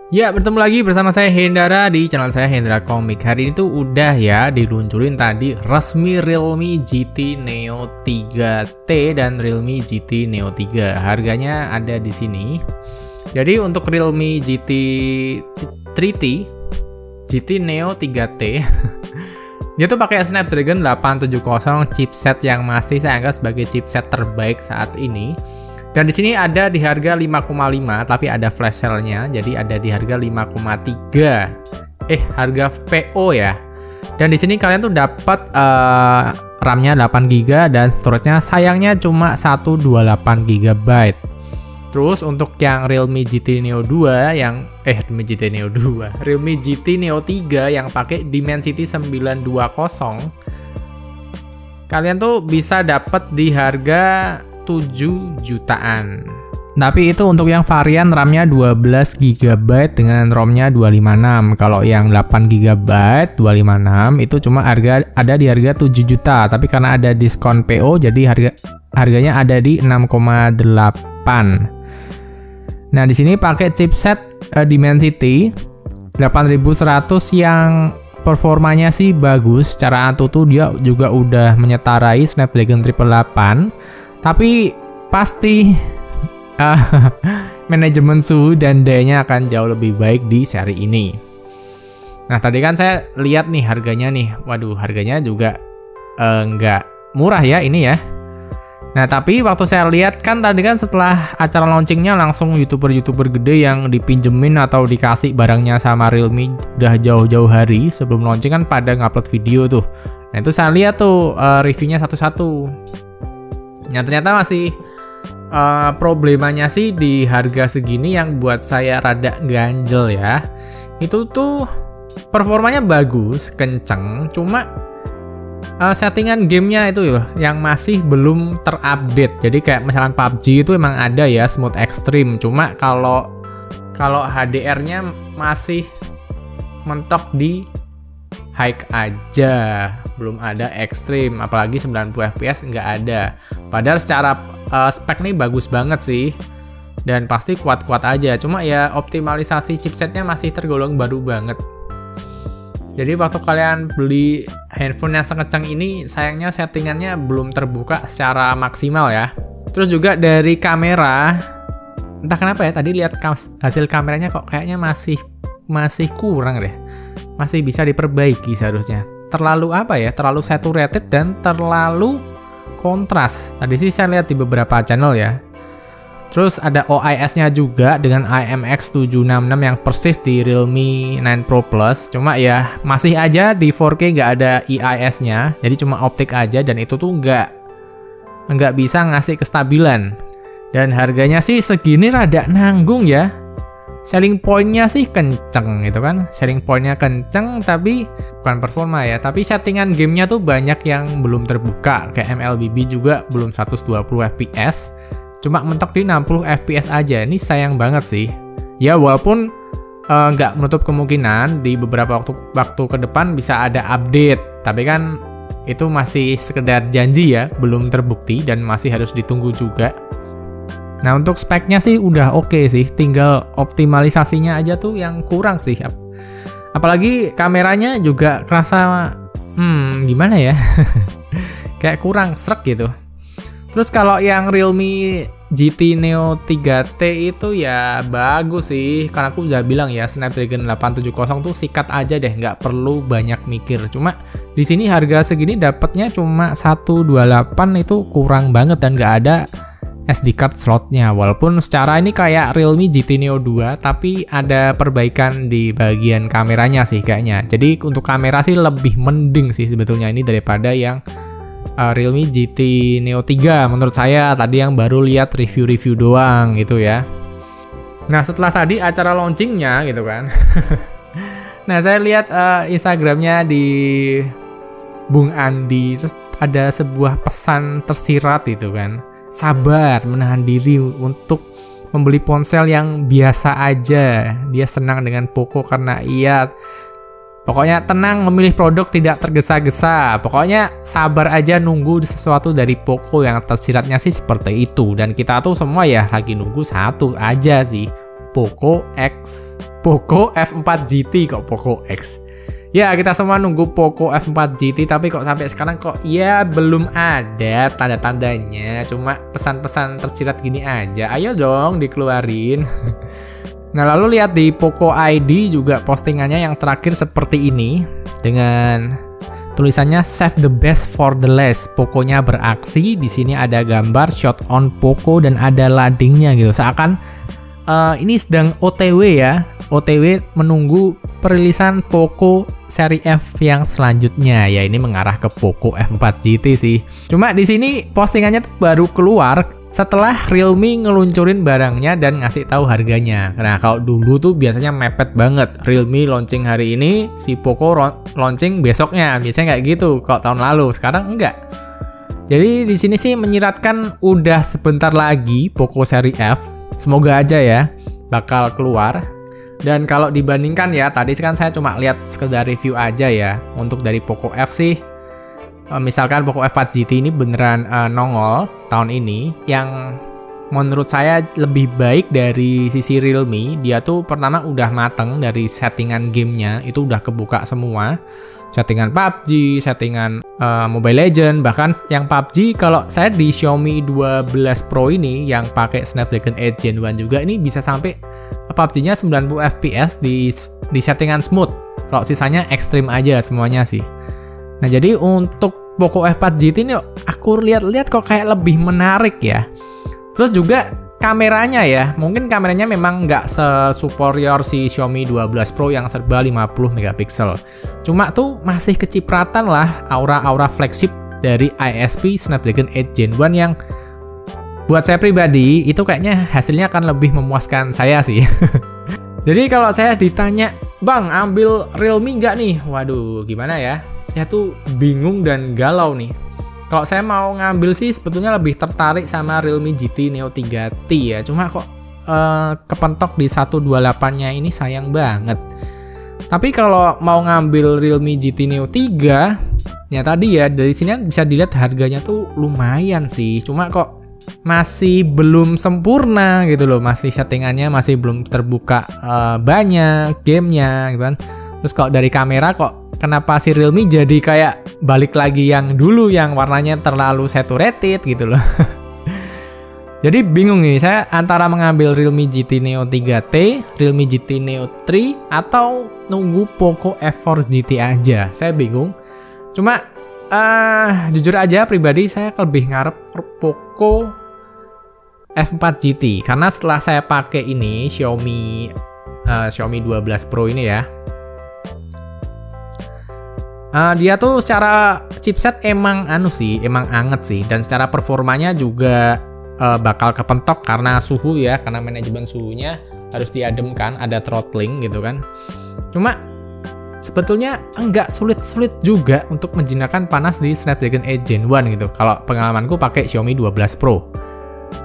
Ya, bertemu lagi bersama saya Hendra di channel saya Hendra Komik. Hari ini tuh udah ya diluncurin tadi resmi Realme GT Neo 3T dan Realme GT Neo 3. Harganya ada di sini. Jadi untuk Realme GT 3T, GT Neo 3T, dia tuh pakai Snapdragon 870 chipset yang masih saya anggap sebagai chipset terbaik saat ini. Dan di sini ada di harga 5,5 tapi ada flash sale-nya. Jadi ada di harga 5,3. Harga PO ya. Dan di sini kalian tuh dapat RAM-nya 8GB dan storage-nya sayangnya cuma 128 GB. Terus untuk yang Realme GT Neo 2 yang Realme GT Neo 2, Realme GT Neo 3 yang pakai Dimensity 920, kalian tuh bisa dapat di harga 7 jutaan. Tapi itu untuk yang varian RAM-nya 12 GB dengan ROM-nya 256. Kalau yang 8 GB 256 itu cuma ada di harga 7 juta. Tapi karena ada diskon PO jadi harganya ada di 6,8. Nah, di sini pakai chipset Dimensity 8100 yang performanya sih bagus. Secara AnTuTu dia juga udah menyetarai Snapdragon 888. Tapi pasti manajemen suhu dan dayanya akan jauh lebih baik di seri ini. Nah, tadi kan saya lihat nih harganya nih. Waduh, harganya juga nggak murah ya ini ya. Nah, tapi waktu saya lihat kan tadi kan setelah acara launchingnya langsung YouTuber-YouTuber gede yang dipinjemin atau dikasih barangnya sama Realme udah jauh-jauh hari sebelum launching kan pada ngupload video tuh. Nah, itu saya lihat tuh reviewnya satu-satu. Nah, ternyata masih problemanya sih di harga segini yang buat saya rada ganjel ya. Itu tuh performanya bagus, kenceng, cuma settingan gamenya itu loh yang masih belum terupdate. Jadi kayak misalkan PUBG itu emang ada ya smooth extreme, cuma kalau HDR-nya masih mentok di high aja, belum ada extreme, apalagi 90 fps nggak ada. Padahal secara spek nih bagus banget sih dan pasti kuat-kuat aja, cuma ya optimalisasi chipsetnya masih tergolong baru banget. Jadi waktu kalian beli handphone yang sekencang ini, sayangnya settingannya belum terbuka secara maksimal ya. Terus juga dari kamera, entah kenapa ya tadi lihat hasil kameranya kok kayaknya masih kurang deh. Masih bisa diperbaiki seharusnya. Terlalu terlalu saturated dan terlalu kontras. Tadi sih saya lihat di beberapa channel ya. Terus ada OIS-nya juga dengan IMX766 yang persis di Realme 9 Pro Plus. Cuma ya masih aja di 4K nggak ada IIS-nya. Jadi cuma optik aja dan itu tuh nggak bisa ngasih kestabilan. Dan harganya sih segini rada nanggung ya. Selling point-nya sih kenceng gitu kan. Selling point-nya kenceng tapi bukan performa ya. Tapi settingan gamenya tuh banyak yang belum terbuka. Kayak MLBB juga belum 120 fps. Cuma mentok di 60 fps aja. Ini sayang banget sih. Ya walaupun nggak menutup kemungkinan di beberapa waktu ke depan bisa ada update. Tapi kan itu masih sekedar janji ya. Belum terbukti dan masih harus ditunggu juga. Nah, untuk speknya sih udah oke sih, tinggal optimalisasinya aja tuh yang kurang sih. Apalagi kameranya juga kerasa gimana ya? Kayak kurang srek gitu. Terus kalau yang Realme GT Neo 3T itu ya bagus sih, karena aku udah bilang ya Snapdragon 870 tuh sikat aja deh, nggak perlu banyak mikir. Cuma di sini harga segini dapatnya cuma 128 itu kurang banget dan nggak ada SD card slotnya. Walaupun secara ini kayak Realme GT Neo 2 tapi ada perbaikan di bagian kameranya sih kayaknya. Jadi untuk kamera sih lebih mending sih sebetulnya ini daripada yang Realme GT Neo 3 menurut saya. Tadi yang baru lihat review-review doang gitu ya. Nah, setelah tadi acara launchingnya gitu kan. Nah, saya lihat Instagramnya di Bung Andi, terus ada sebuah pesan tersirat itu kan. Sabar, menahan diri untuk membeli ponsel yang biasa aja. Dia senang dengan Poco karena pokoknya tenang memilih produk tidak tergesa-gesa. Pokoknya sabar aja nunggu sesuatu dari Poco, yang tersiratnya sih seperti itu. Dan kita tuh semua ya lagi nunggu satu aja sih, Poco X Poco F4 GT kok Poco X. Ya, kita semua nunggu Poco F4 GT, tapi kok sampai sekarang kok ya belum ada tanda-tandanya. Cuma pesan-pesan tersirat gini aja. Ayo dong dikeluarin. Nah, lalu lihat di Poco ID juga postingannya yang terakhir seperti ini dengan tulisannya save the best for the last. Poconya beraksi. Di sini ada gambar shot on Poco dan ada ladingnya gitu. Seakan ini sedang OTW ya. OTW menunggu perilisan Poco seri F yang selanjutnya. Ya, ini mengarah ke Poco F4 GT sih. Cuma di sini postingannya tuh baru keluar setelah Realme ngeluncurin barangnya dan ngasih tahu harganya. Nah, kalau dulu tuh biasanya mepet banget. Realme launching hari ini, si Poco launching besoknya. Biasanya kayak gitu kalau tahun lalu. Sekarang enggak. Jadi di sini sih menyiratkan udah sebentar lagi Poco seri F. Semoga aja ya bakal keluar. Dan kalau dibandingkan ya, tadi kan saya cuma lihat sekedar review aja ya. Untuk dari Poco F sih, misalkan Poco F4 GT ini beneran nongol tahun ini, yang menurut saya lebih baik dari sisi Realme. Dia tuh pertama udah mateng dari settingan gamenya, itu udah kebuka semua. Settingan PUBG, settingan Mobile Legends, bahkan yang PUBG kalau saya di Xiaomi 12 Pro ini yang pakai Snapdragon 8 Gen 1 juga, ini bisa sampai PUBG-nya 90 fps di settingan smooth. Kalau sisanya ekstrim aja semuanya sih. Nah, jadi untuk Poco F4 GT ini aku lihat-lihat kok kayak lebih menarik ya. Terus juga kameranya ya, mungkin kameranya memang nggak se-superior si Xiaomi 12 Pro yang serba 50 megapiksel. Cuma tuh masih kecipratan lah aura-aura flagship dari ISP Snapdragon 8 Gen 1 yang buat saya pribadi itu kayaknya hasilnya akan lebih memuaskan saya sih. Jadi kalau saya ditanya, Bang, ambil Realme nggak nih? Waduh, gimana ya? Saya tuh bingung dan galau nih. Kalau saya mau ngambil sih sebetulnya lebih tertarik sama Realme GT Neo 3T ya. Cuma kok kepentok di 128-nya ini sayang banget. Tapi kalau mau ngambil Realme GT Neo 3, ya tadi ya dari sini bisa dilihat harganya tuh lumayan sih. Cuma kok masih belum sempurna gitu loh. Masih settingannya masih belum terbuka banyak gamenya gitu kan. Terus kalau dari kamera kok kenapa si Realme jadi kayak balik lagi yang dulu yang warnanya terlalu saturated gitu loh. Jadi bingung nih saya antara mengambil Realme GT Neo 3T, Realme GT Neo 3 atau nunggu Poco F4 GT aja. Saya bingung. Cuma jujur aja pribadi saya lebih ngarep Poco F4 GT karena setelah saya pakai ini Xiaomi 12 Pro ini ya. Dia tuh secara chipset emang anget sih, dan secara performanya juga bakal kepentok karena suhu ya, karena manajemen suhunya harus diademkan, ada throttling gitu kan. Cuma sebetulnya enggak sulit-sulit juga untuk menjinakkan panas di Snapdragon 8 Gen 1 gitu. Kalau pengalamanku pakai Xiaomi 12 Pro.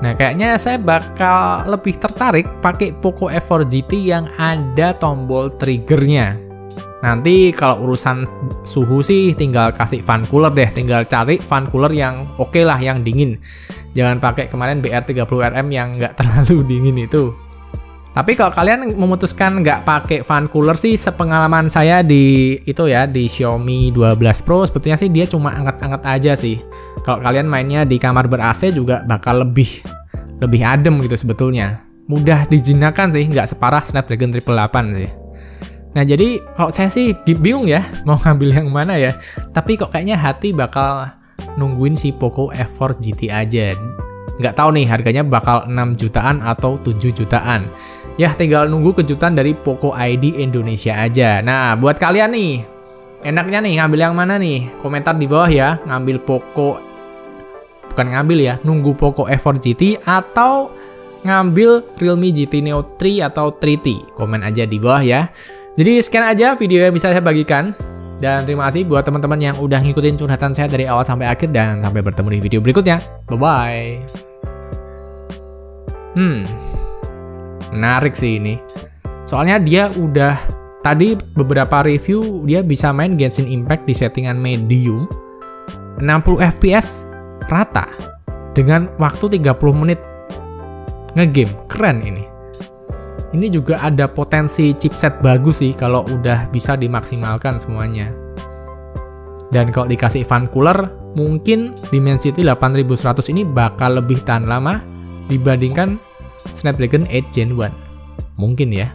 Nah, kayaknya saya bakal lebih tertarik pakai Poco F4 GT yang ada tombol triggernya. Nanti kalau urusan suhu sih tinggal kasih fan cooler deh, tinggal cari fan cooler yang oke lah, yang dingin. Jangan pakai kemarin BR30RM yang nggak terlalu dingin itu. Tapi kalau kalian memutuskan nggak pakai fan cooler sih, sepengalaman saya di Xiaomi 12 Pro sebetulnya sih dia cuma anget-anget aja sih. Kalau kalian mainnya di kamar ber-AC juga bakal lebih adem gitu sebetulnya. Mudah dijinakkan sih, nggak separah Snapdragon 888 sih. Nah, jadi kalau saya sih bingung ya mau ngambil yang mana ya. Tapi kok kayaknya hati bakal nungguin si Poco F4 GT aja. Nggak tahu nih harganya bakal 6 jutaan atau 7 jutaan. Ya, tinggal nunggu kejutan dari Poco ID Indonesia aja. Nah, buat kalian nih, enaknya nih ngambil yang mana nih? Komentar di bawah ya, nunggu Poco F4 GT atau ngambil Realme GT Neo 3 atau 3T. Komen aja di bawah ya. Jadi sekian aja video yang bisa saya bagikan. Dan terima kasih buat teman-teman yang udah ngikutin curhatan saya dari awal sampai akhir. Dan sampai bertemu di video berikutnya. Bye-bye. Menarik sih ini. Soalnya dia udah tadi beberapa review dia bisa main Genshin Impact di settingan medium 60 fps rata dengan waktu 30 menit ngegame. Keren ini. ini juga ada potensi chipset bagus sih kalau udah bisa dimaksimalkan semuanya. Dan kalau dikasih fan cooler, mungkin Dimensity 8100 ini bakal lebih tahan lama dibandingkan Snapdragon 8 Gen 1. Mungkin ya.